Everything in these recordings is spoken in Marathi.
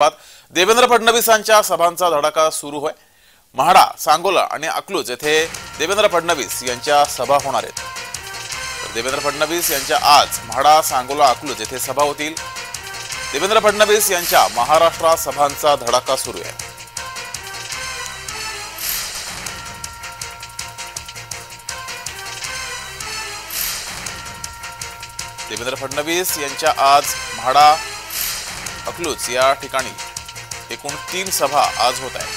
देवेंद्र फडणवीसांच्या सभांचा धडाका सुरू होय। म्हाडा, सांगोला आणि अकलूज येथे देवेंद्र फडणवीस यांच्या सभा होणार आहेत। देवेंद्र फडणवीस यांच्या आज म्हाडा, सांगोला, अकलूज येथे सभा होतील। देवेंद्र फडणवीस यांच्या महाराष्ट्र सभांचा धडाका सुरू आहे। देवेंद्र फडणवीस यांच्या आज म्हाडा, अकलूज या ठिकाणी एकूण 3 सभा आज होत आहेत।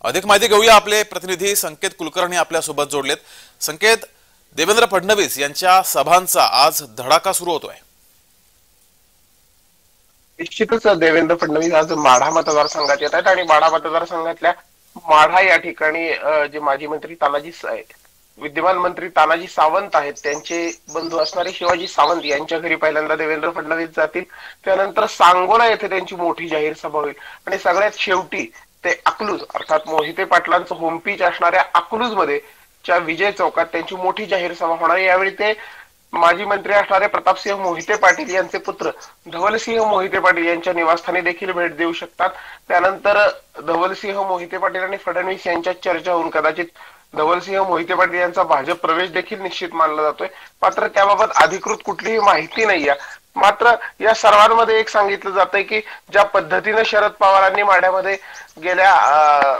अधिक माहिती घेऊया, आपले प्रतिनिधी संकेत कुलकर्णी आपल्या सोबत जोडलेत। संकेत, देवेंद्र फडणवीस यांच्या सभांचा आज धडाका सुरू होतोय। निश्चितच देवेंद्र फडणवीस आज माढा मतदारसंघात येत आहेत आणि माढा मतदारसंघातल्या माढा या ठिकाणी जे माजी मंत्री विद्यमान मंत्री तानाजी सावंत आहेत, त्यांचे बंधू असणारे शिवाजी सावंत यांच्या घरी पहिल्यांदा देवेंद्र फडणवीस जातील। त्यानंतर सांगोला येथे त्यांची मोठी जाहीर सभा होईल आणि सगळ्यात शेवटी ते अकलूज अर्थात मोहिते पाटलांचं होम पिच असणाऱ्या अकलूज मध्ये च्या विजय चौकात त्यांची मोठी जाहीर सभा होणार। यावेळी ते माजी मंत्री असणारे प्रतापसिंह मोहिते पाटील यांचे पुत्र धवलसिंह मोहिते पाटील यांच्या निवासस्थानी देखील भेट देऊ शकतात। त्यानंतर धवलसिंह मोहिते पाटील आणि फडणवीस यांच्यात चर्चा होऊन कदाचित धवलसिंह मोहिते पाटील यांचा भाजप प्रवेश देखील निश्चित मानला जातोय। मात्र त्याबाबत अधिकृत कुठलीही माहिती नाहीये। मात्र या सर्वांमध्ये एक सांगितलं जातंय की ज्या पद्धतीने शरद पवारांनी माढ्यामध्ये गेल्या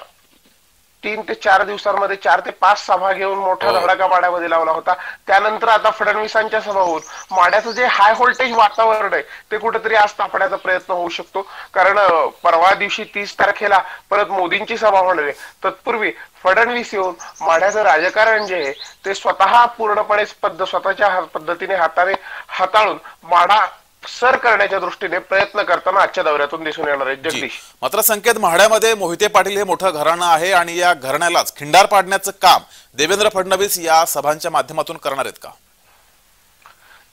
3 ते 4 दिवसांमध्ये 4 ते 5 सभा घेऊन मोठा धडाका माढ्यामध्ये लावला होता, त्यानंतर आता फडणवीसांच्या सभा होऊन माढ्याचं जे हाय व्होल्टेज वातावरण आहे ते कुठेतरी आज तापण्याचा प्रयत्न होऊ शकतो। कारण परवा दिवशी 30 तारखेला परत मोदींची सभा होणार आहे। तत्पूर्वी फडणवीस येऊन माढ्याचं राजकारण जे आहे ते स्वतः पूर्णपणे स्वतःच्या पद्धतीने हाताळून माढा सर करण्याच्या दृष्टीने प्रयत्न करताना आजच्या दौऱ्यातून दिसून येणार आहे। जगदीश, मात्र संकेत, म्हाड्यामध्ये मोहिते पाटील हे मोठं घराणं आहे आणि या घराण्यालाच खिंडार पाडण्याचं काम देवेंद्र फडणवीस या सभांच्या माध्यमातून करणार आहेत का?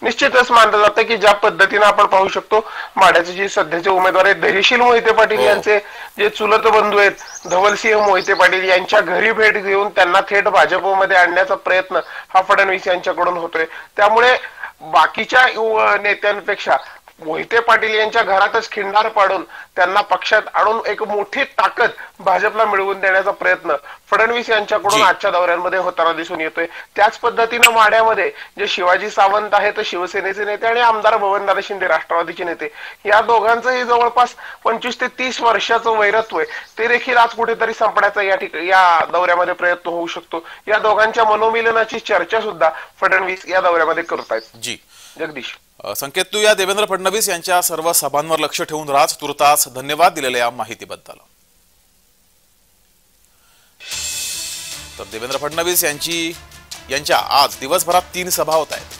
निश्चितच मानलं जातं की ज्या पद्धतीने आपण पाहू शकतो माढ्याचे जे सध्याचे उमेदवार आहेत धैर्यशील मोहिते पाटील यांचे जे चुलत बंधू आहेत धवलसिंह मोहिते पाटील यांच्या घरी भेट घेऊन त्यांना थेट भाजपमध्ये आणण्याचा प्रयत्न हा फडणवीस यांच्याकडून होतोय। त्यामुळे बाकीच्या नेत्यांपेक्षा मोहिते पाटील यांच्या घरातच खिंडार पाडून त्यांना पक्षात आणून एक मोठी ताकद भाजपला मिळवून देण्याचा प्रयत्न फडणवीस यांच्याकडून आजच्या दौऱ्यांमध्ये होताना दिसून येतोय। त्याच पद्धतीने माढ्यामध्ये जे शिवाजी सावंत आहेत शिवसेनेचे नेते आणि आमदार बबनदादा शिंदे राष्ट्रवादीचे नेते, या दोघांचंही जवळपास 25 ते 30 वर्षाचं वैरत्व आहे ते देखील आज कुठेतरी संपण्याचा या दौऱ्यामध्ये प्रयत्न होऊ शकतो। या दोघांच्या मनोमिलनाची चर्चा सुद्धा फडणवीस या दौऱ्यामध्ये करतायत। जी जगदीश, संकेत, तू या देवेंद्र फडणवीस यांच्या सर्व सभांवर लक्ष ठेवून राहा। तुर्तास धन्यवाद दिलेल्या या माहितीबद्दल। तर देवेंद्र फडणवीस यांच्या आज दिवसभरात 3 सभा होत आहेत।